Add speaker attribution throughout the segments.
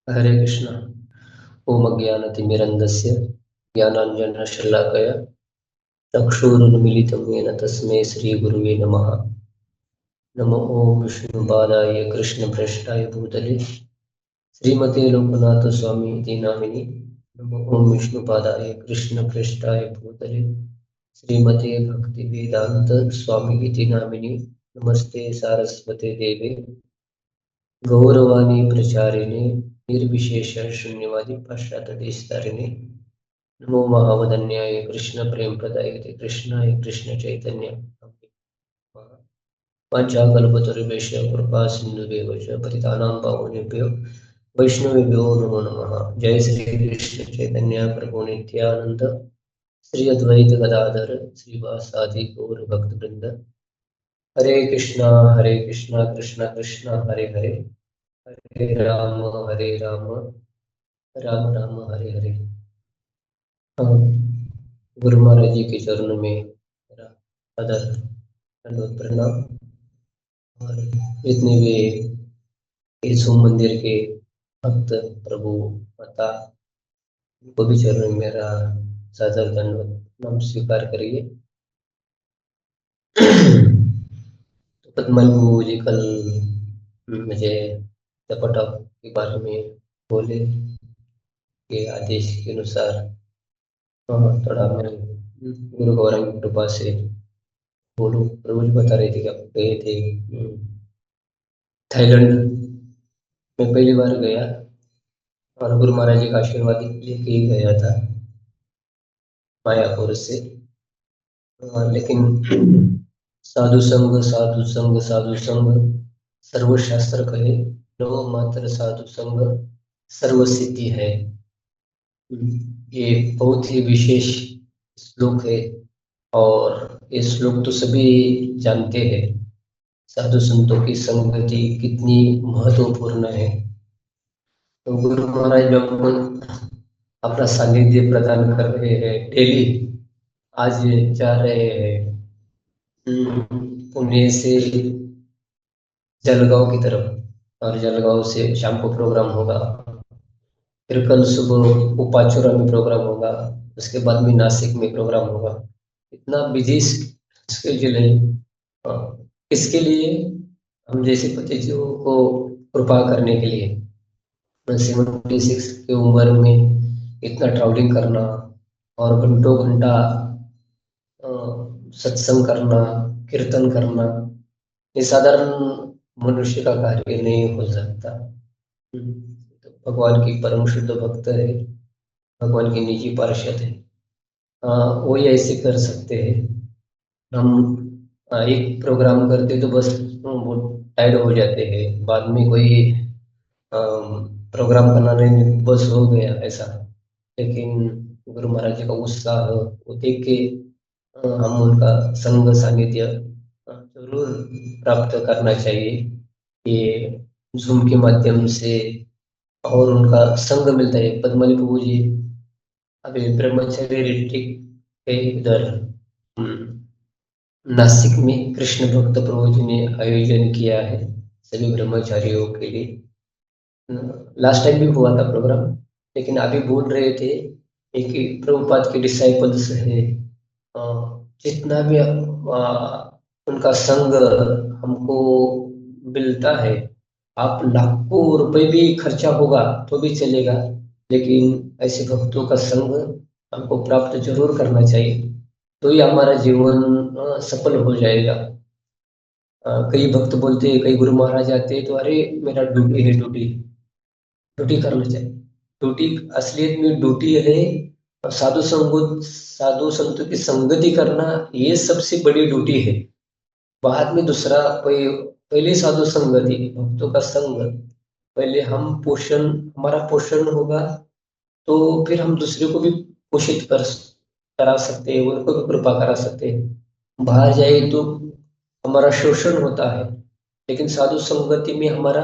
Speaker 1: हरे कृष्ण। ओम अज्ञानतिमिरन्धस्य ज्ञानाञ्जनशलाकया चक्षुरुन्मीलितं येन तस्मै श्रीगुरुवे नमः। नमो ओम विष्णुपादाय कृष्णप्रेष्ठाय भूतले श्रीमते लोकनाथ स्वामी इति नामिनि। नमो ओम विष्णुपादाय कृष्णप्रेष्ठाय भूतले श्रीमते भक्तिवेदांत स्वामी इति नामिनि। नमस्ते सारस्वते देवे गौरवाणी प्रचारिणे निर्विशेष शून्यवादी पाश्चात्यदेशतारिणे नमो महावदन्याय कृष्ण प्रेम प्रदायते कृष्णाय कृष्ण चैतन्य वाञ्छाकल्पतरुभ्यश्च कृपा सिन्धुभ्यो च पतितानां पावनेभ्यो वैष्णवेभ्यो नमो नमः। जय श्री कृष्ण चैतन्य प्रभु नित्यानंद श्री अद्वैत गदाधर श्रीवासादि गौर भक्तवृंद। हरे कृष्णा कृष्णा कृष्णा हरे हरे, हरे राम राम राम हरे हरे। गुरु महाराज जी के चरणों में मेरा आदर दंडवत प्रणाम। और जितने भी इस मंदिर के भक्त प्रभु माता उनको भी चरणों में मेरा सादर दंडवत प्रणाम स्वीकार करिए। तो पद्मल जी कल मुझे टपटप के बारे में बोले के आदेश के अनुसार थोड़ा मैं गुरु गौरंग की कृपा से बोलूं। प्रभु जी बता रहे थे कि आप गए थे थाईलैंड में, पहली बार गया और गुरु महाराज जी का आशीर्वाद लेके ही गया था मायापुर से। लेकिन साधु संग साधु संग साधु संग सर्वशास्त्र कहे, नो मात्र साधु संग सर्व सिद्धि है। ये बहुत ही विशेष श्लोक है और ये श्लोक तो सभी जानते हैं। साधु संतों की संगति कितनी महत्वपूर्ण है। तो गुरु महाराज जब अपना सानिध्य प्रदान कर रहे हैं डेली, आज जा रहे हैं पुणे से जलगांव की तरफ, और जलगांव से शाम को प्रोग्राम होगा। फिर कल सुबह उपाचुरा में प्रोग्राम होगा, उसके बाद में नासिक में प्रोग्राम होगा। इतना बिजी स्केड्यूल है। इसके लिए हम जैसे पतिजियों को कृपा करने के लिए 76 की उम्र में इतना ट्रैवलिंग करना और घंटों घंटा सत्संग करना, कीर्तन करना, ये साधारण मनुष्य का कार्य नहीं हो सकता। तो भगवान की परम शुद्ध भक्त है, भगवान के निजी पार्षद है, वही ऐसे कर सकते हैं। हम एक प्रोग्राम करते तो बस बहुत टायर्ड हो जाते हैं, बाद में कोई प्रोग्राम बनाने में बस हो गया ऐसा। लेकिन गुरु महाराज जी का उत्साह वो देख के हम उनका संग सानिध्य जरूर प्राप्त करना चाहिए। ये जूम के माध्यम से और उनका संग मिलता है। पद्मली प्रभु जी अभी ब्रह्मचर्य रिट्रीट के इधर नासिक में कृष्ण भक्त प्रभु जी ने आयोजन किया है सभी ब्रह्मचारियों के लिए। लास्ट टाइम भी हुआ था प्रोग्राम, लेकिन अभी बोल रहे थे एक प्रभुपाद के डिसाइपल्स है, जितना भी उनका संग हमको मिलता है, आप लाखों रुपए भी खर्चा होगा तो भी चलेगा, लेकिन ऐसे भक्तों का संग हमको प्राप्त जरूर करना चाहिए, तो ही हमारा जीवन सफल हो जाएगा। कई भक्त बोलते हैं, कई गुरु महाराज आते हैं तो अरे मेरा ड्यूटी है, ड्यूटी ड्यूटी करना चाहिए। ड्यूटी असलियत में ड्यूटी है साधु संतों की संगति करना, ये सबसे बड़ी ड्यूटी है। बाद में दूसरा कोई, पहले साधु संगति भक्तों का संग, पहले हम पोषण, हमारा पोषण होगा तो फिर हम दूसरे को भी पोषित करा सकते हैं, उनको भी कृपा करा सकते हैं। बाहर जाए तो हमारा शोषण होता है, लेकिन साधु संगति में हमारा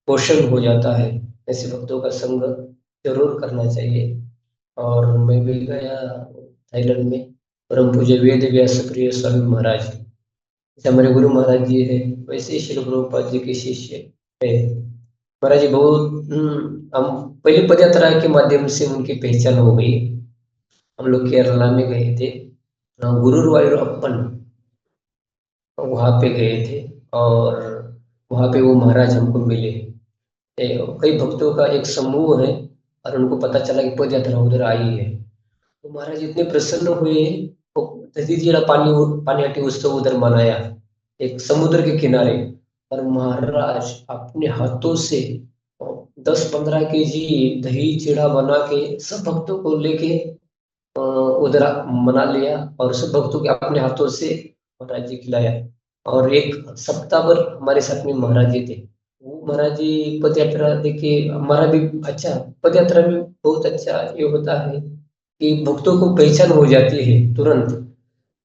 Speaker 1: पोषण हो जाता है। ऐसे भक्तों का संग जरूर करना चाहिए। और मैं भी गया थाईलैंड में, परम पूज्य वेद व्यास प्रिय स्वामी महाराज, जैसे हमारे गुरु महाराज जी है वैसे ही श्री प्रभुपाद जी के शिष्य है। महाराज जी बहुत हम पहले पद यात्रा के माध्यम से उनकी पहचान हो गई। हम लोग केरला में गए थे, गुरुवायूर अप्पन, वहां पे गए थे। और वहां पे वो महाराज हमको मिले। कई भक्तों का एक समूह है, और उनको पता चला कि पद यात्रा उधर आई है, तो महाराज इतने प्रसन्न हुए। वो नदी जीरा पानी हटी उत्सव उधर मनाया, एक समुद्र के किनारे। और महाराज अपने हाथों से 10-15 केजी दही चिड़ा बना के सब भक्तों को लेके उधर मना लिया, और सब भक्तों के अपने हाथों से महाराज जी खिलाया। और एक सप्ताह भर हमारे साथ में महाराज जी थे। वो महाराज जी पद यात्रा देखिए, हमारा भी अच्छा, पद यात्रा में बहुत अच्छा ये होता है कि भक्तों को पहचान हो जाती है तुरंत।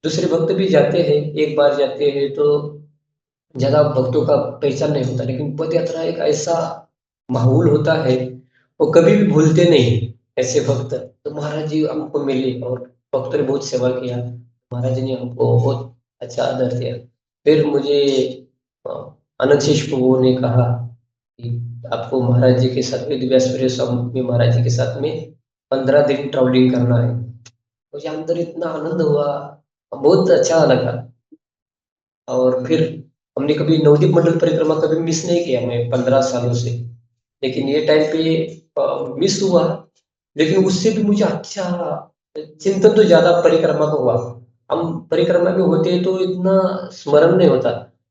Speaker 1: दूसरे भक्त भी जाते हैं, एक बार जाते हैं तो ज्यादा भक्तों का पहचान नहीं होता, लेकिन पद यात्रा एक ऐसा माहौल होता है, वो कभी भी भूलते नहीं ऐसे भक्त। तो महाराज जी हमको मिले, और भक्तों ने बहुत सेवा किया। महाराज जी ने हमको बहुत अच्छा आदर दिया। फिर मुझे अ, आनंद शेष प्रभु ने कहा कि आपको महाराज जी के साथ वेद व्यास स्वामी में महाराज जी के साथ में 15 दिन ट्रैवलिंग करना है। मुझे अंदर इतना आनंद हुआ, बहुत अच्छा लगा। और फिर हमने कभी नवदीप मंडल परिक्रमा कभी मिस नहीं किया, मैं 15 सालों से। लेकिन ये टाइम पे मिस हुआ, लेकिन उससे भी मुझे अच्छा चिंतन तो ज्यादा परिक्रमा का हुआ। हम परिक्रमा में होते तो इतना स्मरण नहीं होता,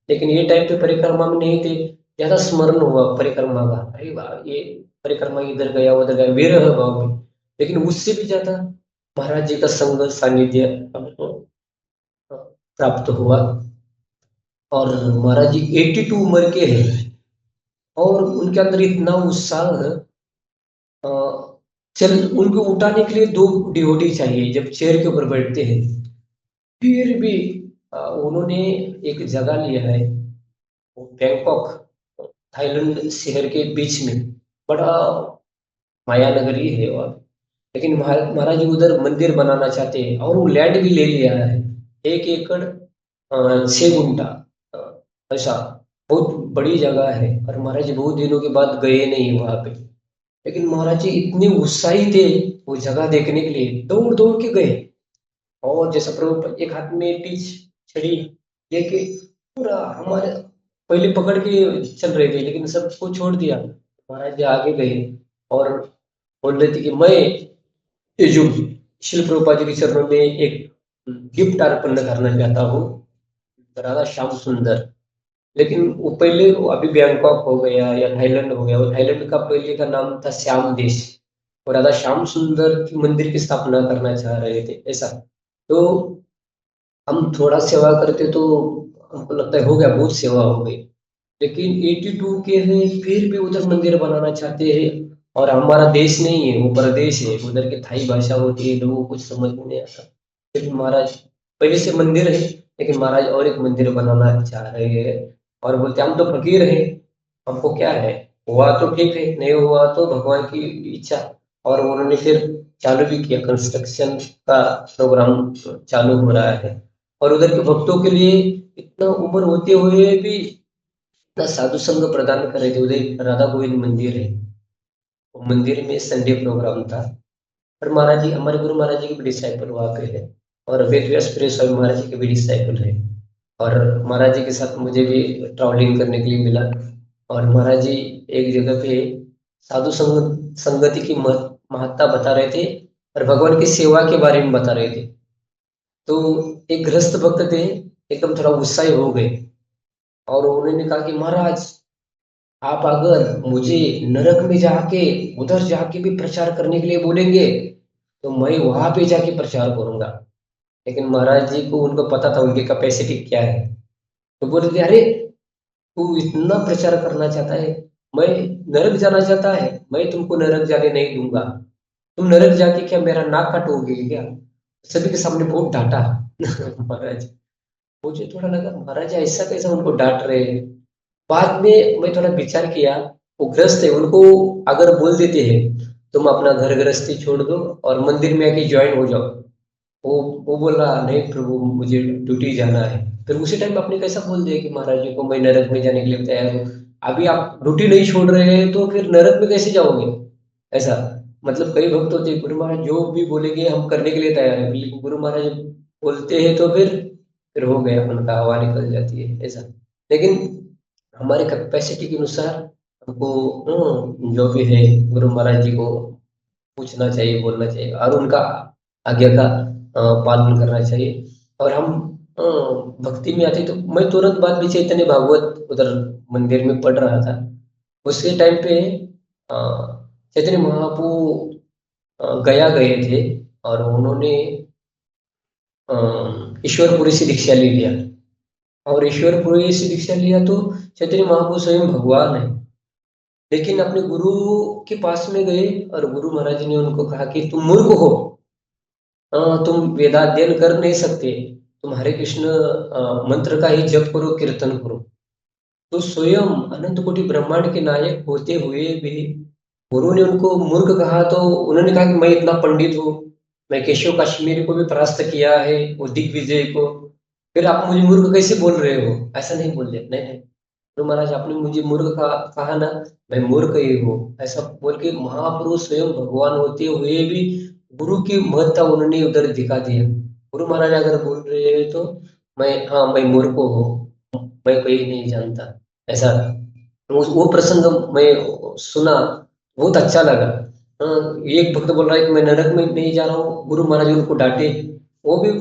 Speaker 1: लेकिन ये टाइम पे परिक्रमा में नहीं थे, ज्यादा स्मरण हुआ परिक्रमा का। अरे वाह, ये परिक्रमा इधर गया उधर गया, विरह भाव में। लेकिन उससे भी ज्यादा महाराज जी का संग सानिध्य हमको प्राप्त हुआ। और महाराज जी 82 उम्र के हैं, और उनके अंदर इतना उत्साह है। अ, चल उनको उठाने के लिए दो डिवोटी चाहिए जब चेयर के ऊपर बैठते हैं। फिर भी उन्होंने एक जगह लिया है, वो बैंकॉक, थाईलैंड शहर के बीच में, बड़ा माया नगरी है वहाँ। लेकिन महाराज जी उधर मंदिर बनाना चाहते हैं, और वो लैंड भी ले लिया है, 1 एकड़ 6 गुंठा, ऐसा बहुत बड़ी जगह है। और महाराज जी बहुत दिनों के बाद गए नहीं वहां पे, लेकिन महाराज जी इतने उत्साही थे वो जगह देखने के लिए, दौड़ दौड़ के गए। और जैसा प्रभु एक हाथ में टीच छड़ी लेके पूरा हमारे पहले पकड़ के चल रहे थे, लेकिन सबको छोड़ दिया, महाराज जी आगे गए। और बोल रहे थे कि मैं ये जो शिल प्रभुपाद जी के चरणों में एक गिफ्ट अर्पण करना चाहता हूँ, राधा श्याम सुंदर। लेकिन वो पहले वो अभी बैंकॉक हो गया या थाईलैंड हो गया, वो थाईलैंड का पहले का नाम था श्याम देश, और राधा श्याम सुंदर की मंदिर की स्थापना करना चाह रहे थे ऐसा। तो हम थोड़ा सेवा करते तो हमको लगता है हो गया, बहुत सेवा हो गई। लेकिन 82 के हैं, फिर भी उधर मंदिर बनाना चाहते हैं। और हमारा देश नहीं है, वो प्रदेश है, उधर की थाई भाषा होती है, लोगों को कुछ समझ में नहीं आता। फिर महाराज पहले से मंदिर है, लेकिन महाराज और एक मंदिर बनाना चाह रहे हैं। और बोलते हम तो फकीर हैं, हमको क्या है, हुआ तो ठीक है, नहीं हुआ तो भगवान की इच्छा। और उन्होंने फिर चालू भी किया, कंस्ट्रक्शन का प्रोग्राम चालू हो रहा है। और उधर के भक्तों के लिए इतना उम्र होते हुए भी इतना साधु संग प्रदान कर रहे थे। उधर राधा गोविंद मंदिर है, वो मंदिर में संडे प्रोग्राम था। और महाराज जी, हमारे गुरु महाराज जी के भी डिसाइपल वहाँ पे है, और वेद व्यास प्रिय स्वामी महाराज जी के भी डिसाइपल है। और महाराज जी के साथ मुझे भी ट्रैवलिंग करने के लिए मिला। और महाराज जी एक जगह पे साधु संगति की महत्ता बता रहे थे, और भगवान की सेवा के बारे में बता रहे थे। तो एक गृहस्थ भक्त थे, एकदम थोड़ा उत्साही हो गए, और उन्होंने कहा कि महाराज, आप अगर मुझे नरक में जाके उधर जाके भी प्रचार करने के लिए बोलेंगे तो मैं वहां पे जाके प्रचार करूंगा। लेकिन महाराज जी को उनको पता था उनकी कैपेसिटी क्या है। तो बोले थे, अरे तू इतना प्रचार करना चाहता है, मैं नरक जाना चाहता है, मैं तुमको नरक जाने नहीं दूंगा। तुम नरक जाके क्या मेरा नाक काटोगे क्या? सभी के सामने बहुत डांटा महाराज। मुझे थोड़ा लगा महाराज ऐसा कैसा उनको डांट रहे हैं। बाद में मैं थोड़ा विचार किया, वो ग्रस्त है, उनको अगर बोल देते हैं तुम अपना घर गृहस्थी छोड़ दो और मंदिर में आके ज्वाइन हो जाओ, वो बोल रहा नहीं प्रभु मुझे ड्यूटी जाना है। फिर उसी टाइम आपने कैसा बोल दिया कि महाराज जी को मैं नरक में जाने के लिए तैयार हूँ? अभी आप ड्यूटी नहीं छोड़ रहे हैं तो फिर नरक में कैसे जाओगे? ऐसा मतलब कई भक्त होते हैं, गुरु महाराज जो भी बोलेंगे हम करने के लिए तैयार है, लेकिन गुरु महाराज बोलते हैं तो फिर हो गया, उनका हवा निकल जाती है ऐसा। लेकिन हमारे कैपेसिटी के अनुसार हमको जो भी है गुरु महाराज जी को पूछना चाहिए, बोलना चाहिए और उनका आज्ञा का पालन करना चाहिए। और हम अ, भक्ति में आते तो मैं तुरंत बाद में चैतन्य भागवत उधर मंदिर में पढ़ रहा था। उसके टाइम पे अ, चैतन्य महाप्रभु गया गए थे और उन्होंने ईश्वरपुरी से दीक्षा ले लिया। और ईश्वरपुरी से दीक्षा लिया तो चैतन्य महाप्रभु स्वयं भगवान है, लेकिन अपने गुरु के पास में गए और गुरु महाराज ने उनको कहा कि तुम मूर्ख हो, तुम वेदाध्ययन कर नहीं सकते, तुम हरे कृष्ण मंत्र का ही जप करो, कीर्तन करो। तो स्वयं अनंत कोटि ब्रह्मांड के नायक होते हुए भी गुरु ने उनको मूर्ख कहा। तो उन्होंने कहा कि मैं इतना पंडित हूँ, मैं केशव कश्मीरी को भी परास्त किया है, वो दिग्विजय को, फिर आप मुझे मूर्ख कैसे बोल रहे हो? ऐसा नहीं बोल दिया, नहीं नहीं तो महाराज आपने मुझे मूर्ख कहा ना, मैं मूर्ख ही हूँ, ऐसा बोल के महापुरुष स्वयं भगवान होते हुए भी गुरु की महत्ता उन्होंने उधर दिखा दिया। गुरु महाराज अगर बोल रहे हैं तो मैं मूर्ख हूँ, मैं कोई नहीं जानता ऐसा। वो प्रसंग मैं सुना, बहुत अच्छा लगा। एक भक्त बोल रहा है कि मैं नरक में नहीं जा रहा हूँ, गुरु महाराज उनको डांटे, वो भी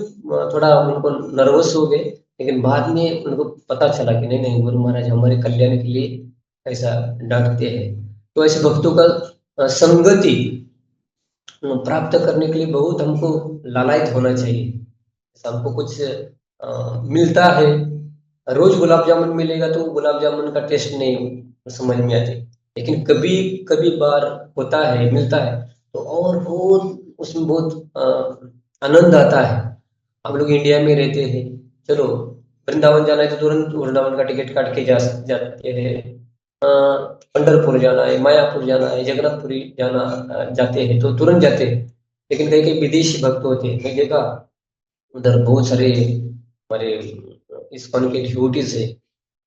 Speaker 1: थोड़ा उनको नर्वस हो गए, लेकिन बाद में उनको पता चला कि नहीं नहीं गुरु महाराज हमारे कल्याण के लिए ऐसा डांटते हैं। तो ऐसे भक्तों का संगति प्राप्त करने के लिए बहुत हमको लालायित होना चाहिए। हमको कुछ मिलता है, रोज गुलाब जामुन मिलेगा तो गुलाब जामुन का टेस्ट नहीं समझ में आती, लेकिन कभी कभी बार होता है, मिलता है तो और बहुत उसमें बहुत आनंद आता है। हम लोग इंडिया में रहते हैं, चलो वृंदावन जाना है तो तुरंत वृंदावन का टिकट काट के जाते हैं। पंढरपुर जाना है, मायापुर जाना है, जगन्नाथपुरी जाते हैं तो तुरंत जाते हैं। लेकिन कई कई विदेशी भक्त होते हैं, मैं देखा उधर बहुत सारे हमारे इस्कॉन के डिवोटीज है,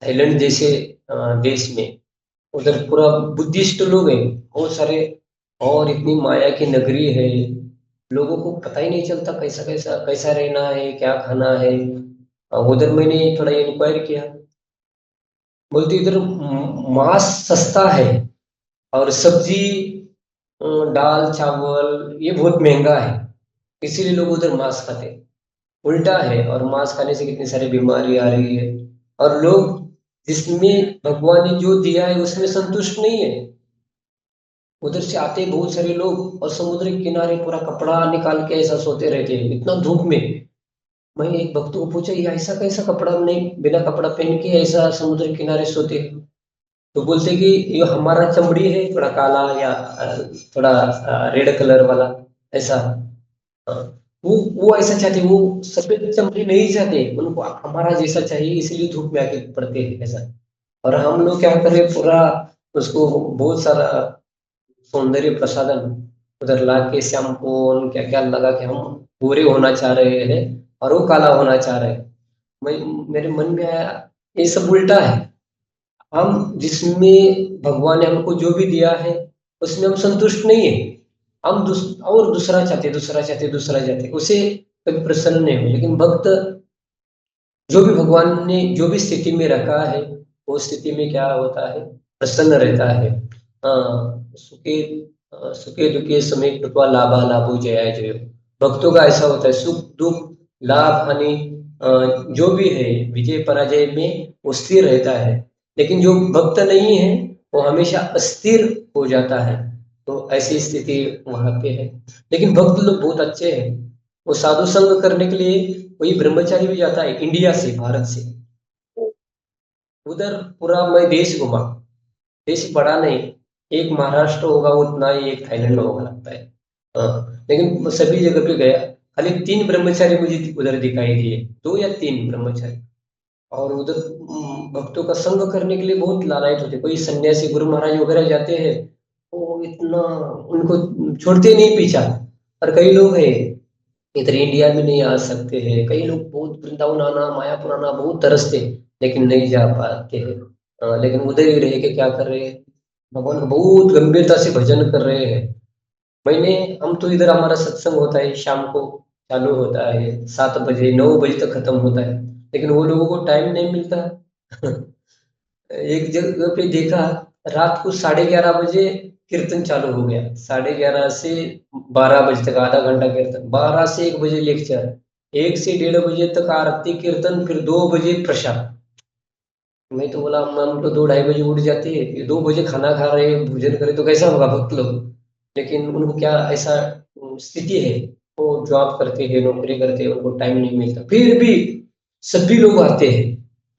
Speaker 1: थाईलैंड जैसे देश में, उधर पूरा बुद्धिस्ट लोग हैं बहुत सारे, और इतनी माया की नगरी है, लोगों को पता ही नहीं चलता कैसा कैसा कैसा रहना है, क्या खाना है। उधर मैंने थोड़ा इंक्वायरी किया, बोलते इधर मांस सस्ता है और सब्जी दाल चावल ये बहुत महंगा है, इसीलिए लोग उधर मांस खाते हैं। उल्टा है, और मांस खाने से कितनी सारी बीमारी आ रही है, और लोग जिसमें भगवान ने जो दिया है उसमें संतुष्ट नहीं है। उधर से आते हैं बहुत सारे लोग और समुद्र के किनारे पूरा कपड़ा निकाल के ऐसा सोते रहते हैं इतना धूप में। मैं एक भक्त को पूछा ये ऐसा कैसा कपड़ा नहीं, बिना कपड़ा पहन के ऐसा समुद्र के किनारे सोते हैं? तो बोलते कि ये हमारा चमड़ी है थोड़ा काला या थोड़ा रेड कलर वाला ऐसा। हाँ, वो ऐसा चाहते, वो सफेद चमड़ी नहीं चाहते, उनको हमारा जैसा चाहिए, इसलिए धूप में आके पड़ते हैं ऐसा। और हम लोग क्या करें, पूरा उसको बहुत सारा सौंदर्य प्रसाधन उधर ला के शैम्पू क्या क्या लगा के हम पूरे होना चाह रहे हैं, और वो काला होना चाह रहे हैं। मैं मेरे मन में आया ये सब उल्टा है। हम जिसमें भगवान ने हमको जो भी दिया है उसमें हम संतुष्ट नहीं है, हम और दूसरा चाहते, दूसरा चाहते, दूसरा चाहते, उसे कभी प्रसन्न नहीं हो। लेकिन भक्त जो भी भगवान ने जो भी स्थिति में रखा है वो स्थिति में क्या होता है, प्रसन्न रहता है। सुखे सुखे दुखे समय कृपा लाभा लाभो जया जयो। भक्तों का ऐसा होता है, सुख दुख लाभ हानि जो भी है विजय पराजय में वो स्थिर रहता है। लेकिन जो भक्त नहीं है वो हमेशा अस्थिर हो जाता है। तो ऐसी स्थिति वहां पे है। लेकिन भक्त लोग बहुत अच्छे हैं, वो साधु संग करने के लिए वही ब्रह्मचारी भी जाता है इंडिया से, भारत से। उधर पूरा मैं देश घुमा, देश बड़ा नहीं, एक महाराष्ट्र होगा उतना ही, एक थाईलैंड होगा लगता है। लेकिन सभी जगह पे गया, खाली 3 ब्रह्मचारी मुझे उधर दिखाई दिए, 2 या 3 ब्रह्मचारी। और उधर भक्तों का संग करने के लिए बहुत लालायत होते, कोई सन्यासी गुरु महाराज वगैरह जाते हैं वो इतना उनको छोड़ते नहीं पीछा। और कई लोग हैं इधर इंडिया में नहीं आ सकते हैं, कई लोग बहुत वृंदावन आना मायापुर आना बहुत तरसते, लेकिन नहीं जा पाते हैं। लेकिन उधर ही रह के क्या कर रहे हैं, भगवान का बहुत गंभीरता से भजन कर रहे हैं। मैंने हम तो इधर हमारा सत्संग होता है शाम को, चालू होता है 7 बजे 9 बजे तक खत्म होता है, लेकिन वो लोगों को टाइम नहीं मिलता। एक जगह पे देखा, रात को 11:30 बजे कीर्तन चालू हो गया, 11:30 से 12 बजे तक आधा घंटा कीर्तन, 12 से 1 बजे लेक्चर, 1 से 1:30 बजे तक आरती कीर्तन, फिर 2 बजे प्रसाद। मैं तो बोला हम तो 2 ढाई बजे उठ जाते हैं, ये 2 बजे खाना खा रहे हैं, भोजन करे तो कैसा होगा भक्त लोग। लेकिन उनको क्या ऐसा स्थिति है, वो जॉब करते हैं, नौकरी करते हैं, उनको टाइम नहीं मिलता, फिर भी सभी लोग आते हैं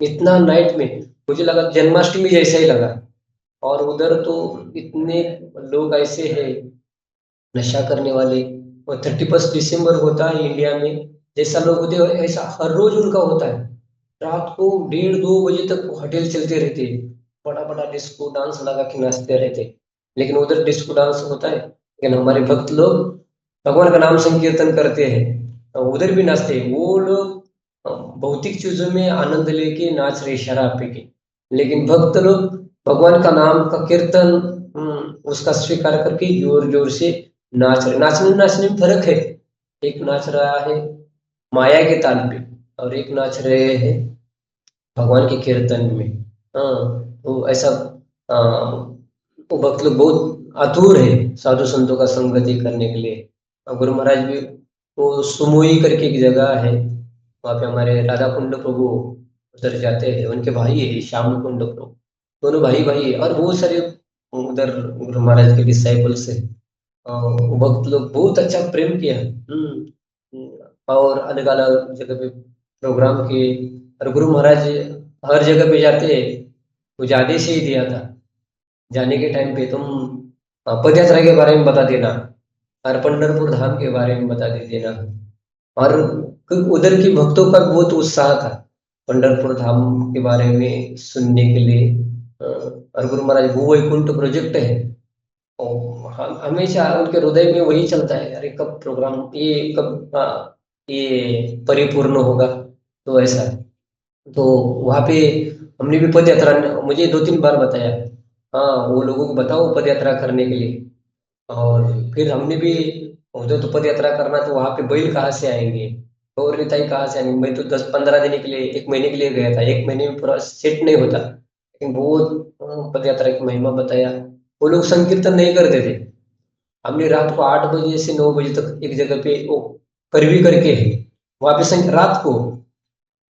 Speaker 1: इतना नाइट में। मुझे लगा जन्माष्टमी जैसा ही लगा। और उधर तो इतने लोग ऐसे हैं नशा करने वाले। और 31 दिसंबर होता है इंडिया में, जैसा लोग होते हैं ऐसा हर रोज उनका होता है। रात को 1:30 2 बजे तक होटल चलते रहते हैं, बड़ा बड़ा डिस्को डांस लगा के नाचते रहते हैं। लेकिन उधर डिस्को डांस होता है, लेकिन हमारे भक्त लोग भगवान का नाम संकीर्तन करते हैं, तो उधर भी नाचते हैं वो लोग। भौतिक चीजों में आनंद लेके नाच रहे शराब पी के, लेकिन भक्त लोग भगवान का नाम का कीर्तन उसका स्वीकार करके जोर जोर से नाच रहे। नाचने नाचने में फर्क है, एक नाच रहा है माया के ताल पे, और एक नाच रहे हैं भगवान के कीर्तन में। हाँ, तो ऐसा वो भक्त लोग बहुत आतुर है साधु संतों का संगति करने के लिए। गुरु महाराज भी वो सुमोई करके एक जगह है, वहाँ पे हमारे राधा कुंड प्रभु उधर जाते हैं, उनके भाई है श्याम कुंड प्रभु, दोनों भाई भाई है। और बहुत सारे उधर गुरु महाराज के डिसाइपल्स है। वो भक्त लोग बहुत अच्छा प्रेम किया। और अलग अलग जगह पे प्रोग्राम किए। और गुरु महाराज हर जगह पे जाते हैं, कुछ आदेश ही दिया था, जाने के टाइम पे तुम पद यात्रा के बारे में बता देना, और पंढरपुर धाम के बारे में बता दे देना। और उधर के भक्तों का बहुत उत्साह था पंढरपुर धाम के बारे में सुनने के लिए। और गुरु महाराज वो वैकुंठ प्रोजेक्ट है, और हमेशा उनके हृदय में वही चलता है, अरे कब प्रोग्राम ये कब ये परिपूर्ण होगा। तो ऐसा है। तो वहाँ पे हमने भी पद यात्रा, मुझे 2 3 बार बताया, हाँ वो लोगों को बताओ पद यात्रा करने के लिए। और फिर हमने भी उधर तो पद यात्रा करना, तो वहाँ पे बैल कहाँ से आएंगे, और निताई कहाँ से आएंगे। मैं तो 10 15 दिन के लिए 1 महीने के लिए गया था, 1 महीने में पूरा सेट नहीं होता, लेकिन बहुत पद यात्रा की महिमा बताया। वो लोग संकीर्तन नहीं करते थे। हमने रात को 8 बजे से 9 बजे तक एक जगह पे वो करवी करके है, वहाँ पे रात को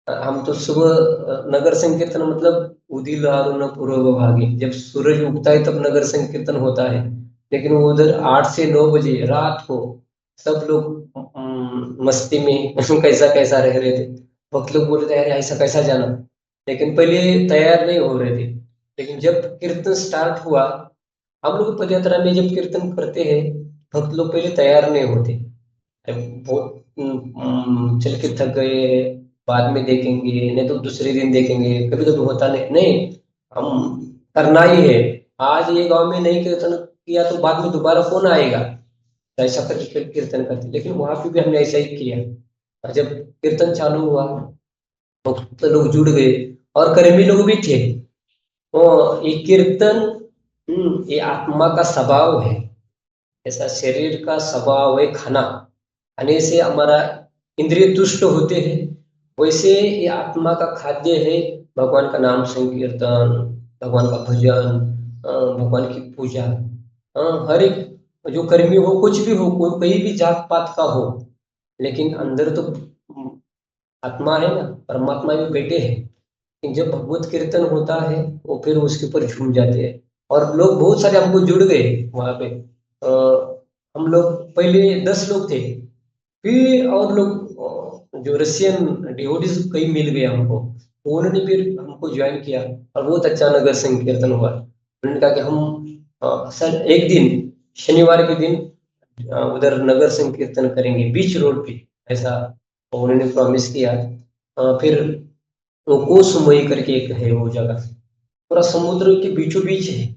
Speaker 1: हम तो सुबह नगर संकीर्तन मतलब उदित न पूर्व भागे, जब सूरज उगता है तब नगर संकीर्तन होता है। लेकिन वो उधर 8 से 9 बजे रात को सब लोग मस्ती में कैसा कैसा रह रहे थे। भक्त लोग बोल रहे थे अरे ऐसा कैसा जाना, लेकिन पहले तैयार नहीं हो रहे थे। लेकिन जब कीर्तन स्टार्ट हुआ, हम लोग पद यात्रा में जब कीर्तन करते हैं, भक्त लोग पहले तैयार नहीं होते, बहुत चल के थक गए, बाद में देखेंगे, नहीं तो दूसरे दिन देखेंगे, कभी कभी होता नहीं नहीं, हम करना ही है। आज ये गांव में नहीं कीर्तन किया तो बाद में दोबारा फोन आएगा, तो ऐसा करके फिर कीर्तन करते। लेकिन वहां पे भी हमने ऐसा ही किया, और जब कीर्तन चालू हुआ तो लोग जुड़ गए, और कर्मी लोग भी थे। तो ये कीर्तन ये आत्मा का स्वभाव है, ऐसा शरीर का स्वभाव है खाना खाने से हमारा इंद्रिय तुष्ट होते हैं, वैसे ये आत्मा का खाद्य है भगवान का नाम संकीर्तन, भगवान का भजन, भगवान की पूजा। हर एक जो कर्मी हो, कुछ भी हो, कोई कहीं भी जात पात का हो, लेकिन अंदर तो आत्मा है ना, परमात्मा भी बैठे हैं। लेकिन जब भगवत कीर्तन होता है वो फिर उसके ऊपर झूम जाते हैं। और लोग बहुत सारे हमको जुड़ गए वहां पे। हम लोग पहले 10 लोग थे, फिर और लोग जो रशियन डिवोटीज कई मिल गए हमको, तो उन्होंने फिर हमको ज्वाइन किया, और बहुत अच्छा नगर संकीर्तन हुआ। उन्होंने कहा कि हम सर एक दिन शनिवार के दिन उधर नगर संकीर्तन करेंगे बीच रोड पे, ऐसा उन्होंने प्रॉमिस किया। फिर वो कोसमयी करके एक है वो जगह, पूरा समुद्र के बीचों बीच है,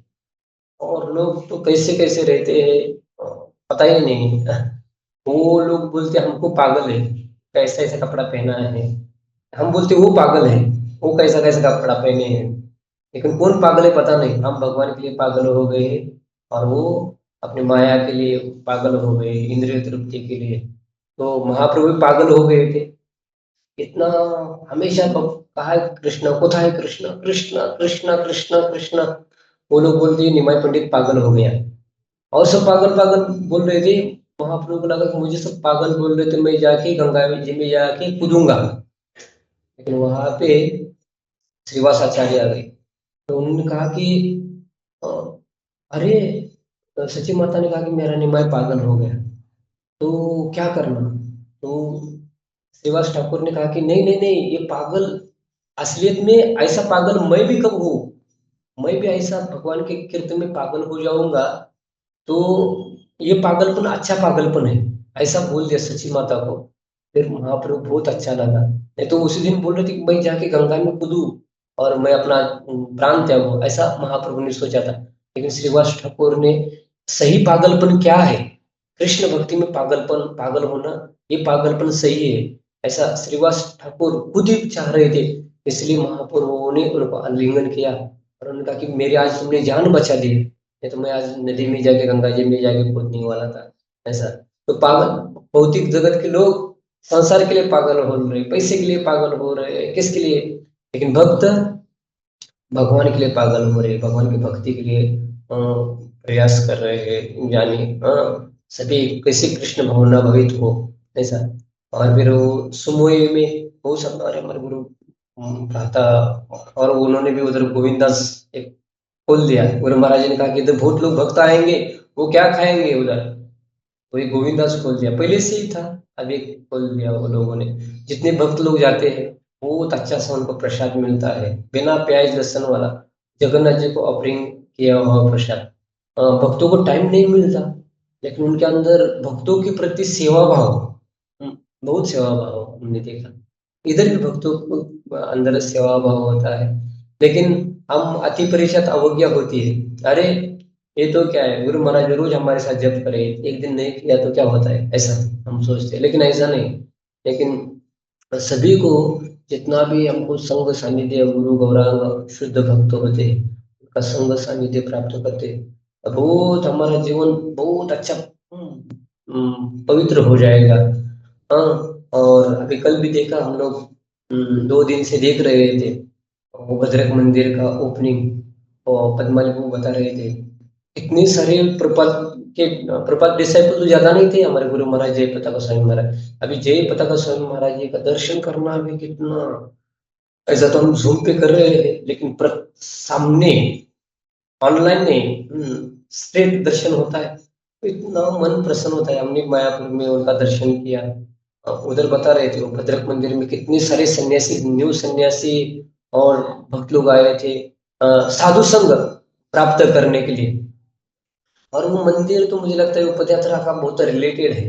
Speaker 1: और लोग तो कैसे कैसे रहते हैं पता ही नहीं। वो लोग बोलते हमको पागल है, कैसा ऐसा कपड़ा पहना है। हम बोलते वो पागल है, वो कैसा कैसा कपड़ा पहने हैं। लेकिन कौन पागल है पता नहीं, हम भगवान के लिए पागल हो गए हैं और वो अपनी माया के लिए पागल हो गए, इंद्रिय तृप्ति के लिए। तो महाप्रभु भी पागल हो गए थे इतना, हमेशा कहा है कृष्ण, कोथा है कृष्ण, कृष्ण कृष्ण कृष्ण कृष्ण। वो लोग बोलते हैं निमाई पंडित पागल हो गया, और सब पागल पागल बोल रहे थे। महाप्रभु को लगा कि मुझे सब पागल बोल रहे थे, मैं जाके गंगा जी में जाके कूदूंगा। लेकिन वहां पे श्रीवास आचार्य आ गए, तो उन्होंने कहा कि अ, अरे, सची माता ने कहा कि मेरा निमाय पागल हो गया, तो क्या करना। तो श्रीवास ठाकुर ने कहा कि नहीं नहीं नहीं, ये पागल असलियत में ऐसा पागल मैं भी कब हूँ, मैं भी ऐसा भगवान के कीर्तन में पागल हो जाऊंगा। तो ये पागलपन अच्छा पागलपन है, ऐसा बोल दिया सची माता को। फिर महाप्रभु बहुत अच्छा लगा, नहीं तो उसी दिन बोल रहे थे कि मैं जाके गंगा में कूदूं और मैं अपना प्राण त्यागूं, ऐसा महाप्रभु ने सोचा था। लेकिन श्रीवास ठाकुर ने, सही पागलपन क्या है, कृष्ण भक्ति में पागलपन, पागल होना, ये पागलपन सही है, ऐसा श्रीवास ठाकुर खुद ही चाह रहे थे। इसलिए महाप्रभु ने उनको आलिंगन किया और उन्होंने कहा कि मेरे आज तुमने जान बचा दी, नहीं तो मैं आज नदी में जाके, गंगा जी में जाके कूदने वाला था, ऐसा। तो पागल, भौतिक जगत के लोग संसार के लिए पागल हो रहे, पैसे के लिए पागल हो रहे, किसके लिए, लेकिन भक्त भगवान के लिए पागल हो रहे, भगवान की भक्ति के लिए प्रयास कर रहे हैं, यानी सभी कैसे कृष्ण भवना भवित हो, ऐसा। और फिर वो सुमोई में बहुत सब हमारे गुरु भ्राता, और उन्होंने भी उधर गोविंदास एक खोल दिया। गुरु महाराज ने कहा कि इधर बहुत लोग भक्त आएंगे, वो क्या खाएंगे उधर, वही गोविंदास खोल दिया, पहले से ही था, अभी खोल दिया वो लोगों ने। जितने भक्त लोग जाते हैं बहुत अच्छा सा उनको प्रसाद मिलता है, बिना प्याज लहसुन वाला, जगन्नाथ जी को ऑफरिंग किया हुआ प्रसाद। भक्तों को टाइम नहीं मिलता, लेकिन उनके अंदर भक्तों के प्रति सेवा भाव, बहुत सेवा भाव हमने देखा। इधर भी भक्तों को अंदर सेवा भाव होता है, लेकिन हम अति परिषद अवज्ञा होती है, अरे ये तो क्या है, गुरु महाराज रोज हमारे साथ जप करे, एक दिन नहीं किया तो क्या होता है, ऐसा हम सोचते हैं, लेकिन ऐसा नहीं। लेकिन सभी को, जितना भी हमको संग सानिध्य, गुरु गौरांग शुद्ध भक्त होते हैं, उनका संग सानिध्य प्राप्त करते हैं, तो बहुत हमारा जीवन बहुत अच्छा पवित्र हो जाएगा। हाँ, और अभी कल भी देखा हम लोग, 2 दिन से देख रहे थे वो भद्रक मंदिर का ओपनिंग, और पद्माली को बता रहे थे, इतने सारे प्रपात के, प्रपात डिसाइपल तो ज्यादा नहीं थे, हमारे गुरु महाराज जय पताका स्वामी महाराज। अभी जय पताका स्वामी महाराज जी का दर्शन करना भी कितना, ऐसा तो हम जूम पे कर रहे हैं, लेकिन सामने, ऑनलाइन नहीं, स्ट्रेट दर्शन होता है, तो इतना मन प्रसन्न होता है। हमने मायापुर में उनका दर्शन किया, उधर बता रहे थे वो भद्रक मंदिर में कितने सारे सन्यासी, न्यू सन्यासी और भक्त लोग आए थे साधु संग प्राप्त करने के लिए। और वो मंदिर तो मुझे लगता है वो पदयात्रा का बहुत रिलेटेड है।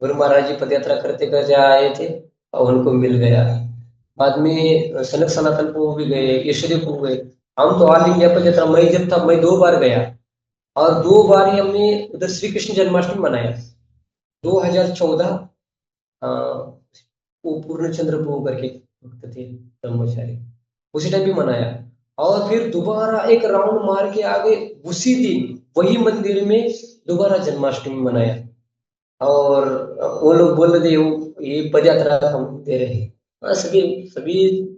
Speaker 1: गुरु महाराज जी पदयात्रा करते करते आए थे और उनको मिल गया। बाद में सनक सनातन को भी गए, यशोदी को गए। हम तो ऑल इंडिया पदयात्रा, मैं जब था मैं 2 बार गया, और 2 बार ही हमने उधर श्री कृष्ण जन्माष्टमी मनाया। 2014, वो पूर्णचंद्र प्रभु करके भक्त थे ब्रह्मचारी, उसी टाइम भी मनाया। और फिर दोबारा एक राउंड मार के आगे, उसी दिन वही मंदिर में दोबारा जन्माष्टमी मनाया। और वो लोग बोल रहे थे ये पदयात्रा का मंदिर है। हाँ, सभी सभी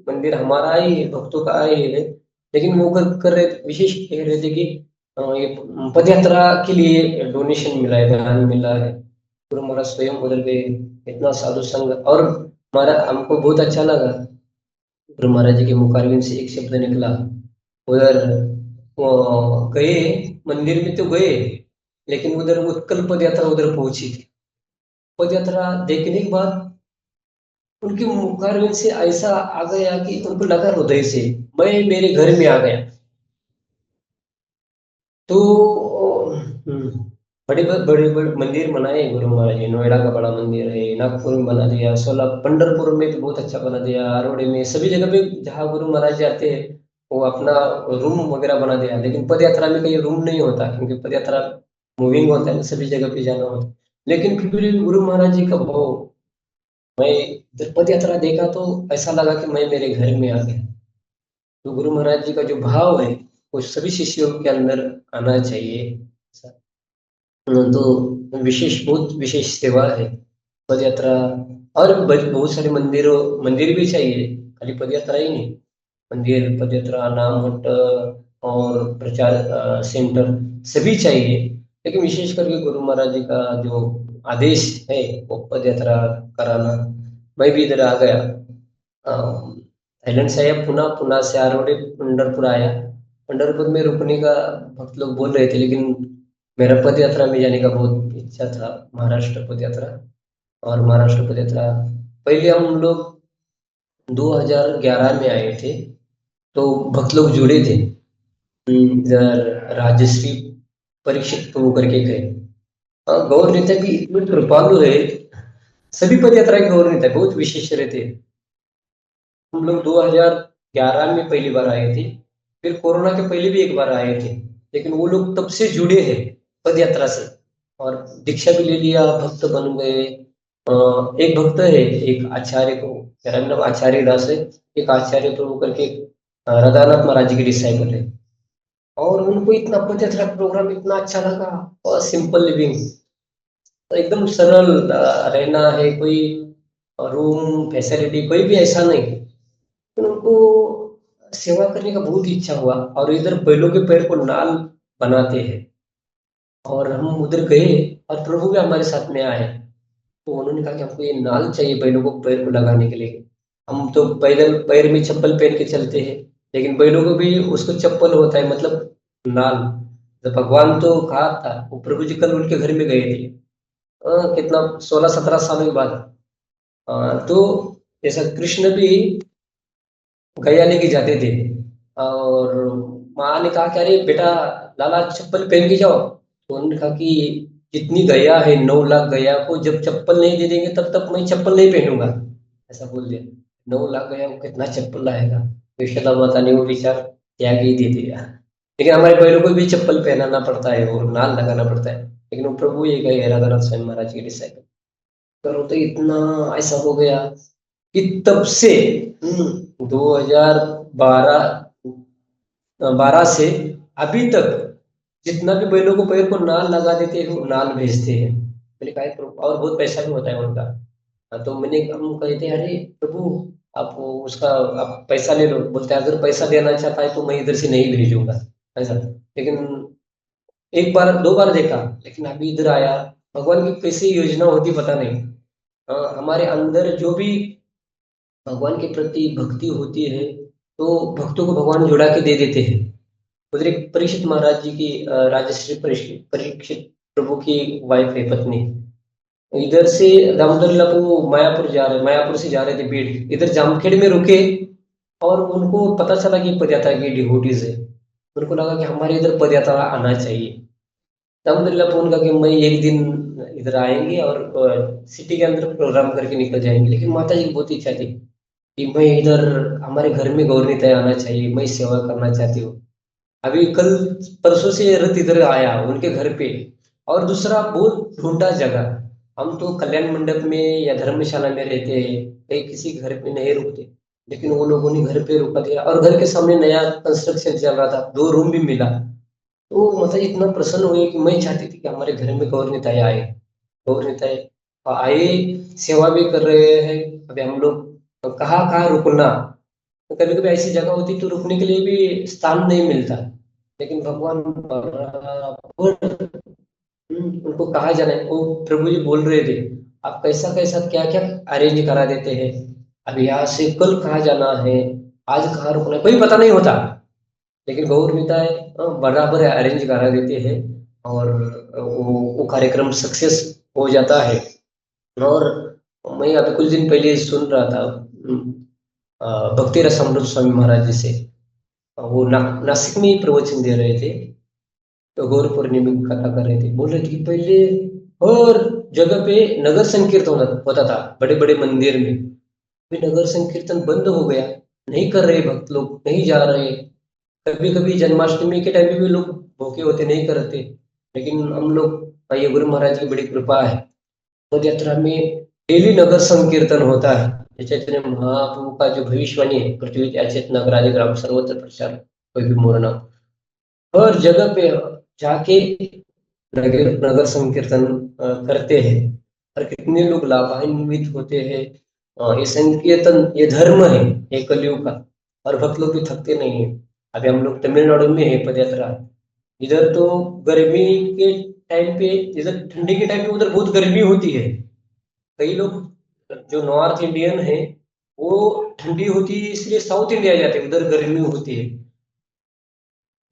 Speaker 1: मंदिर हमारा ही है, भक्तों का ही है, लेकिन वो कर रहे विशेष कह रहे थे कि ये पदयात्रा के लिए डोनेशन मिला है, दान मिला है। गुरु महाराज स्वयं उधर गए, इतना साधु संग, और हमारा हमको बहुत अच्छा लगा। गुरु महाराज जी के मुखारविंद से एक शब्द निकला उधर, वो गए मंदिर में तो गए, लेकिन उधर उत्कल पद यात्रा उधर पहुंची थी। पद यात्रा देखने के बाद उनके मुखारविंद से ऐसा आ गया कि उनको लगा हृदय से, मैं मेरे घर में आ गया। तो बड़े बड़े बड़े मंदिर बनाए गुरु महाराज जी, नोएडा का बड़ा मंदिर है, नागपुर में बना दिया, सोला पंढरपुर में भी बहुत अच्छा बना दिया, अरोड़े में, सभी जगह पे जहाँ गुरु महाराज जी आते हैं वो अपना रूम वगैरह बना दिया। लेकिन पद यात्रा में कहीं रूम नहीं होता, क्योंकि पद यात्रा मूविंग होता है ना, सभी जगह पे जाना होता है। लेकिन फिर भी गुरु महाराज जी का भाव, मैं जब पद यात्रा देखा तो ऐसा लगा कि मैं मेरे घर में आ गया। तो गुरु महाराज जी का जो भाव है वो सभी शिष्यों के अंदर आना चाहिए। तो विशेष, बहुत विशेष सेवा है पद यात्रा। और बहुत सारे मंदिर भी चाहिए, खाली पद यात्रा ही नहीं। मंदिर, पद यात्रा, नाम मठ और प्रचार सेंटर सभी चाहिए। लेकिन विशेष करके गुरु महाराज जी का जो आदेश है वो पद यात्रा कराना। मैं भी इधर आ गया, थाईलैंड से आया, पुणे, पुणे से आरोडे पंढरपुर आया। पंढरपुर में रुकने का भक्त लोग बोल रहे थे, लेकिन मेरा पद यात्रा में जाने का बहुत इच्छा था, महाराष्ट्र पद यात्रा। और महाराष्ट्र पद यात्रा पहले हम लोग 2011 में आए थे, तो भक्त लोग जुड़े थे। इधर राजश्री परीक्षित प्रभु करके गए। गौर नेता भी इतने कृपालु है, सभी पद यात्रा के गौर नेता बहुत विशेष रहते हैं। हम लोग 2011 में पहली बार आए थे, फिर कोरोना के पहले भी एक बार आए थे, लेकिन वो लोग तब से जुड़े हैं पद यात्रा से, और दीक्षा भी ले लिया, भक्त बन गए। एक भक्त है, एक आचार्य को, मेरा नाम आचार्य दास है, एक आचार्य प्रभु करके राधानाथ महाराज जी के डिसाइपल है। और उनको इतना पद यात्रा प्रोग्राम इतना अच्छा लगा, और सिंपल लिविंग, तो एकदम सरल रहना है, कोई रूम फैसिलिटी कोई भी ऐसा नहीं। तो उनको सेवा करने का बहुत इच्छा हुआ, और इधर बैलों के पैर को नाल बनाते हैं। और हम उधर गए, और प्रभु भी हमारे साथ में आए। तो उन्होंने कहा कि हमको ये नाल चाहिए बैलों को पैर को लगाने के लिए। हम तो पैदल पैर में चप्पल पहन के चलते हैं, लेकिन बैलों को भी उसको चप्पल होता है, मतलब नाल। तो भगवान तो कहा था, वो प्रभु जी कल उनके घर में गए थे, कितना 16-17 साल के बाद। तो जैसा कृष्ण भी गया लेके जाते थे, और माँ ने कहा कि अरे बेटा, लाला चप्पल पहन के जाओ। तो उन्होंने कहा कि जितनी गया है, 9 लाख गया को जब चप्पल नहीं दे देंगे तब तक मैं चप्पल नहीं पहनूंगा, ऐसा बोल दिया। 9 लाख गया को कितना चप्पल लाएगा, तो यशोदा माता ने वो विचार त्याग ही दे दिया। लेकिन हमारे बैलों को भी चप्पल पहनाना पड़ता है और नाल लगाना पड़ता है, लेकिन वो प्रभु ये गए राधानाथ स्वामी महाराज के डिसाइपल करो, तो इतना ऐसा हो गया कि तब से 2012 से अभी तक जितना भी बैलों को पैर को नाल लगा देते हैं, वो नाल भेजते हैं। मैंने कहा प्रभु, और बहुत पैसा भी होता है उनका। तो हम कहते हैं अरे प्रभु, आप उसका आप पैसा ले लो। बोलते हैं अगर पैसा देना चाहता है तो मैं इधर से नहीं भेजूंगा, ऐसा। लेकिन एक बार दो बार देखा, लेकिन अभी इधर आया। भगवान की कैसी योजना होती पता नहीं। हमारे अंदर जो भी भगवान के प्रति भक्ति होती है, तो भक्तों को भगवान जुड़ा के दे देते हैं। उधर एक परीक्षित महाराज जी की, राजश्री परीक्षित परीक्षित प्रभु की वाइफ है, पत्नी। इधर से दामोदर लपू मायापुर जा रहे, मायापुर से जा रहे थे बीड़, इधर जामखेड़ में रुके, और उनको पता चला कि पदयात्रा की डिवोटीज है। उनको लगा कि हमारे इधर पदयात्रा आना चाहिए। दामोदर लपू उनका कि मैं एक दिन इधर आएंगे और सिटी के अंदर प्रोग्राम करके निकल जाएंगे। लेकिन माता जी की बहुत इच्छा थी कि मैं इधर, हमारे घर में गौरनीताएं आना चाहिए, मैं सेवा करना चाहती हूँ। अभी कल परसों से रथ इधर आया उनके घर पे। और दूसरा बहुत ढूंढा जगह, हम तो कल्याण मंडप में या धर्मशाला में रहते हैं, कहीं किसी घर पे नहीं रुकते, लेकिन वो लोगों ने घर पे रुका दिया, और घर के सामने नया कंस्ट्रक्शन चल रहा था, 2 रूम भी मिला। तो मतलब इतना प्रसन्न हुए कि मैं चाहती थी कि हमारे घर में गौर निताई आए, गौर निताई आए, सेवा भी कर रहे हैं। अभी हम लोग कहाँ कहाँ रुकना, तो कभी कभी ऐसी जगह होती तो रुकने के लिए भी स्थान नहीं मिलता। लेकिन भगवान बराबर, उनको कहा जाना है, वो प्रभु जी बोल रहे थे आप कैसा कैसा क्या क्या अरेंज करा देते हैं। अब यहाँ से कल कहाँ जाना है, आज कहाँ रुकना है, कोई पता नहीं होता। लेकिन गौर निताय बराबर अरेंज करा देते हैं, और वो कार्यक्रम सक्सेस हो जाता है। और मैं अभी कुछ दिन पहले सुन रहा था, भक्ति रसामृत स्वामी महाराज जी से। वो नासिक में ही प्रवचन दे रहे थे, तो गौर पूर्णिमा की कथा कर रहे थे। बोल रहे थे कि पहले हर जगह पे नगर संकीर्तन होता था, बड़े बड़े मंदिर में। अभी नगर संकीर्तन बंद हो गया, नहीं कर रहे, भक्त लोग नहीं जा रहे। कभी कभी जन्माष्टमी के टाइम पे भी लोग भूखे होते, नहीं करते। लेकिन हम लोग, ये गुरु महाराज की बड़ी कृपा है, पद यात्रा में डेली नगर संकीर्तन होता है। चैतन्य महाप्रभु का जो भविष्यवाणी है, पृथ्वी अचेत नगरादि ग्राम सर्वत्र प्रचार कोई भी मोर नाम, हर जगह पे जाके नगर नगर संकीर्तन करते हैं, और कितने लोग लाभान्वित होते हैं। ये संकीर्तन, ये धर्म है, ये कलयुग का। और भक्त लोग भी थकते नहीं है। अभी हम लोग तमिलनाडु में है पदयात्रा, इधर तो गर्मी के टाइम पे, इधर ठंडी के टाइम पे उधर बहुत गर्मी होती है। कई लोग जो नॉर्थ इंडियन है, वो ठंडी होती है इसलिए साउथ इंडिया जाते हैं, उधर गर्मी होती है।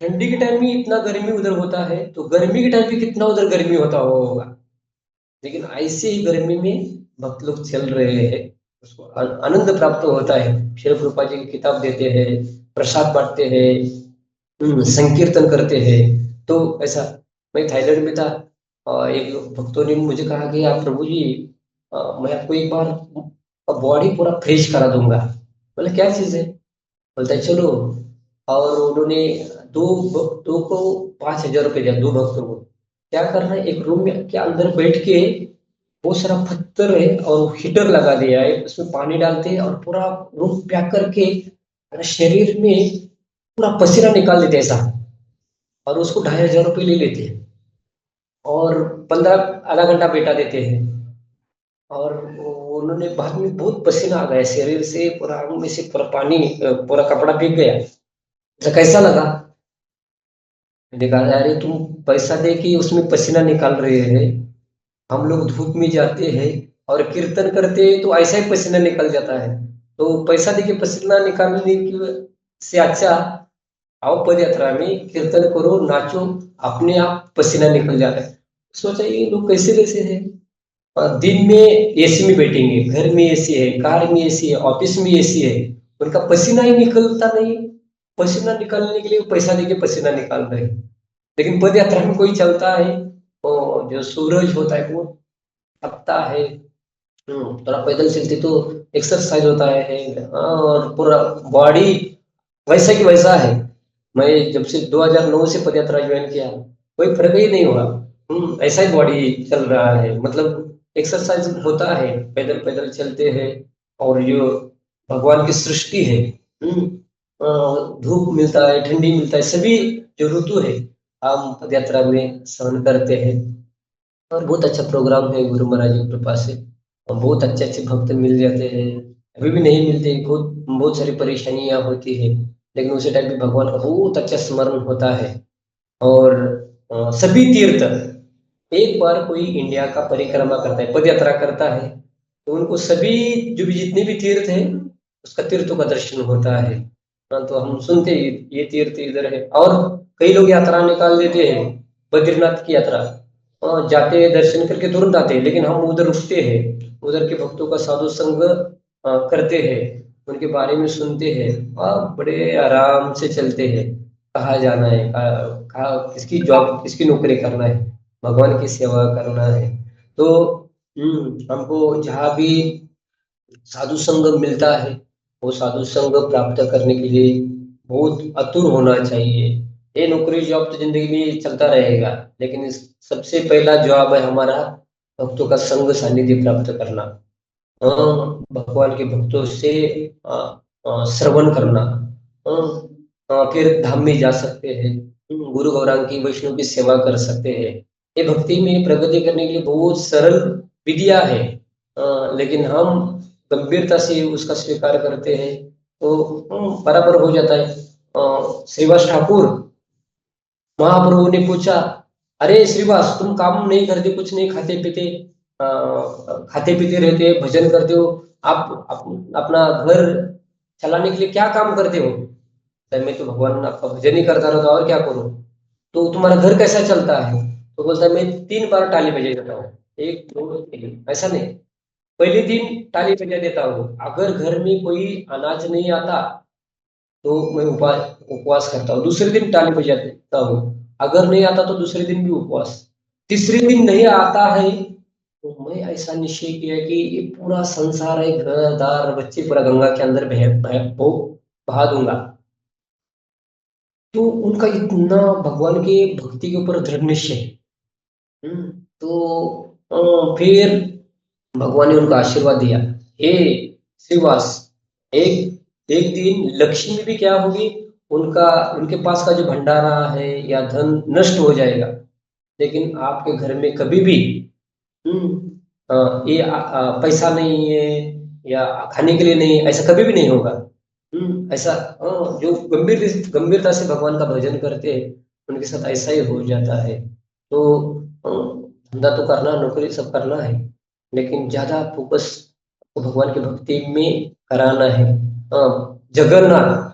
Speaker 1: ठंडी के टाइम में इतना गर्मी उधर होता है, तो गर्मी के टाइम पे कितना उधर गर्मी होता होगा। लेकिन ऐसे ही गर्मी में भक्त लोग चल रहे हैं, उसको आनंद प्राप्त होता है। श्री प्रभुपाद जी की किताब देते हैं, प्रसाद बांटते हैं, संकीर्तन करते हैं। तो ऐसा, मैं थाईलैंड में था, एक भक्तों ने मुझे कहा कि आप प्रभु जी, मैं आपको एक बार बॉडी पूरा फ्रेश करा दूंगा। बोले क्या चीज है? बोलता है चलो। और उन्होंने दो भक्तों को 5,000 रुपये दिया, दो भक्तों को। क्या करना है, एक रूम में के अंदर बैठ के, बहुत सारा पत्थर है और हीटर लगा दिया है, उसमें पानी डालते हैं और पूरा रूम पैक करके शरीर में पूरा पसीना निकाल देते हैं ऐसा। और उसको 2,500 रुपये ले लेते हैं, और 15 आधा घंटा बैठा देते हैं। और उन्होंने बाद में बहुत पसीना आ गया शरीर से, पूरा आंख में से पूरा पानी, पूरा कपड़ा भीग गया। तो कैसा लगा? मैंने कहा अरे तुम पैसा दे के उसमें पसीना निकाल रहे हैं, हम लोग धूप में जाते हैं और कीर्तन करते हैं तो ऐसा ही पसीना निकल जाता है। तो पैसा दे के पसीना निकालने की से अच्छा आओ पद यात्रा में कीर्तन करो, नाचो, अपने आप पसीना निकल जाता है। सोचा ये लोग कैसे कैसे है, दिन में एसी में बैठेंगे, घर में एसी है, कार में एसी है, ऑफिस में एसी है, उनका पसीना ही निकलता नहीं। पसीना निकालने के लिए वो पैसा देके पसीना निकाल रहे हैं। लेकिन पद यात्रा में कोई चलता है, और जो सूरज होता है वो तपता है, थोड़ा पैदल चलते तो एक्सरसाइज होता है, और पूरा बॉडी वैसा की वैसा है। मैं जब से 2009 से पदयात्रा ज्वाइन किया, कोई फर्क ही नहीं हुआ। ऐसा ही बॉडी चल रहा है, मतलब एक्सरसाइज होता है, पैदल पैदल चलते हैं। और जो भगवान की सृष्टि है, धूप मिलता है, ठंडी मिलता है, सभी जो ऋतु है हम पदयात्रा में सहन करते हैं। और बहुत अच्छा प्रोग्राम है गुरु महाराज की कृपा से, और बहुत अच्छे अच्छे भक्त मिल जाते हैं। अभी भी नहीं मिलते, बहुत बहुत सारी परेशानियां होती है, लेकिन उसी टाइम पे भगवान का बहुत अच्छा स्मरण होता है। और सभी तीर्थ, एक बार कोई इंडिया का परिक्रमा करता है, पद यात्रा करता है, तो उनको सभी जो भी जितने भी तीर्थ हैं उसका तीर्थों का दर्शन होता है। तो हम सुनते हैं ये तीर्थ इधर है। और कई लोग यात्रा निकाल देते हैं, बद्रीनाथ की यात्रा, जाते हैं दर्शन करके तुरंत आते हैं, लेकिन हम उधर रुकते हैं, उधर के भक्तों का साधु संग करते हैं, उनके बारे में सुनते हैं, और बड़े आराम से चलते हैं। कहाँ जाना है, कहाँ किसकी जॉब, किसकी नौकरी करना है, भगवान की सेवा करना है। तो हमको जहाँ भी साधु संग मिलता है, वो साधु संग प्राप्त करने के लिए बहुत आतुर होना चाहिए। ये नौकरी जॉब तो जिंदगी में चलता रहेगा, लेकिन सबसे पहला जॉब है हमारा भक्तों का संग सानिध्य प्राप्त करना, भगवान के भक्तों से श्रवण करना, फिर धाम में जा सकते हैं, गुरु गौरांग की वैष्णव की सेवा कर सकते हैं। ये भक्ति में प्रगति करने के लिए बहुत सरल विधियां है, लेकिन हम गंभीरता से उसका स्वीकार करते हैं तो बराबर हो जाता है। श्रीवास ठाकुर महाप्रभु ने पूछा, अरे श्रीवास तुम काम नहीं करते, कुछ नहीं खाते पीते, खाते पीते रहते, भजन करते हो, अपना घर चलाने के लिए क्या काम करते हो? तो मैं तो भगवान आपका भजन ही करता रहता, और क्या करूं? तो तुम्हारा घर कैसा चलता है? तो बोलता है मैं 3 बार ताली बजा देता हूँ, 1 2 3, ऐसा नहीं, पहले दिन ताली बजा देता हूँ, अगर घर में कोई अनाज नहीं आता तो मैं उपवास करता हूँ, दूसरे दिन ताली बजा देता हूँ, अगर नहीं आता तो दूसरे दिन भी उपवास, तीसरे दिन नहीं आता है तो मैं ऐसा निश्चय किया कि ये पूरा संसार है, घर दार बच्चे पूरा गंगा के अंदर बहा दूंगा। तो उनका इतना भगवान के भक्ति के ऊपर दृढ़ निश्चय है। तो फिर भगवान ने उनको आशीर्वाद दिया, हे श्रीवास। एक एक दिन लक्ष्मी भी क्या होगी, उनका उनके पास का जो भंडारा है या धन नष्ट हो जाएगा, लेकिन आपके घर में कभी भी ये पैसा नहीं है या खाने के लिए नहीं है, ऐसा कभी भी नहीं होगा। ऐसा जो गंभीरता से भगवान का भजन करते हैं उनके साथ ऐसा ही हो जाता है। तो धंधा तो करना, नौकरी सब करना है, लेकिन ज्यादा फोकस तो भगवान की भक्ति में कराना है। जगन्नाथ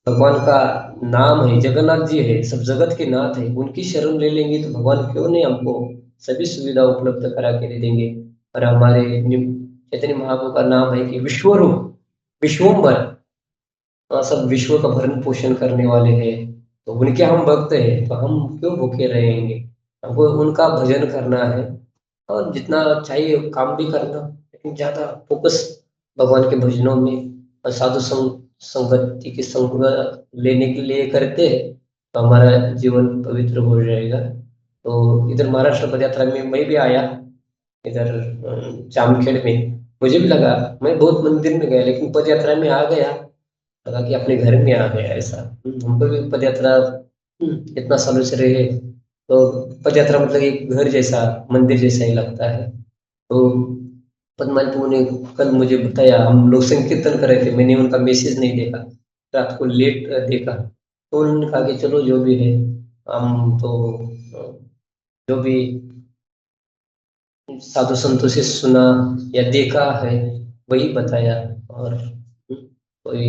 Speaker 1: भगवान का नाम है, जगन्नाथ जी है, सब जगत के नाथ है, उनकी शरण ले लेंगे तो भगवान क्यों नहीं हमको सभी सुविधा उपलब्ध करा के दे देंगे। और हमारे चैतन्य महाप्रभु का नाम है कि विश्वरूप, विश्वम्भर, सब विश्व का भरण पोषण करने वाले हैं। तो उनके हम भक्त हैं तो हम क्यों भूखे रहेंगे, हमको उनका भजन करना है। और जितना चाहिए काम भी करना, लेकिन ज्यादा फोकस भगवान के भजनों में और साधु संगति की संग लेने के लिए करते हैं तो हमारा जीवन पवित्र हो जाएगा। तो इधर महाराष्ट्र पद यात्रा में मैं भी आया, इधर जामखेड़ में। मुझे भी लगा, मैं बहुत मंदिर में गया लेकिन पद यात्रा में आ गया, लगा कि अपने घर में आ गया ऐसा। हमको भी पद यात्रा इतना सालों से रहे, तो पद यात्रा मतलब एक घर जैसा, मंदिर जैसा ही लगता है। तो पद्मावती प्रभु ने कल मुझे बताया, हम लोग संकीर्तन कर रहे थे, मैंने उनका मैसेज नहीं देखा, रात को लेट देखा, तो उन्होंने कहा कि चलो जो भी है, हम तो जो भी साधु संतों से सुना या देखा है वही बताया। और कोई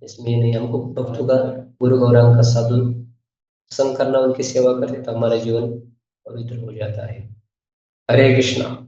Speaker 1: इसमें नहीं, हमको भक्तों का, गुरु गौरांग का साधु संग करना, उनकी सेवा करते तो हमारा जीवन पवित्र हो जाता है। हरे कृष्णा।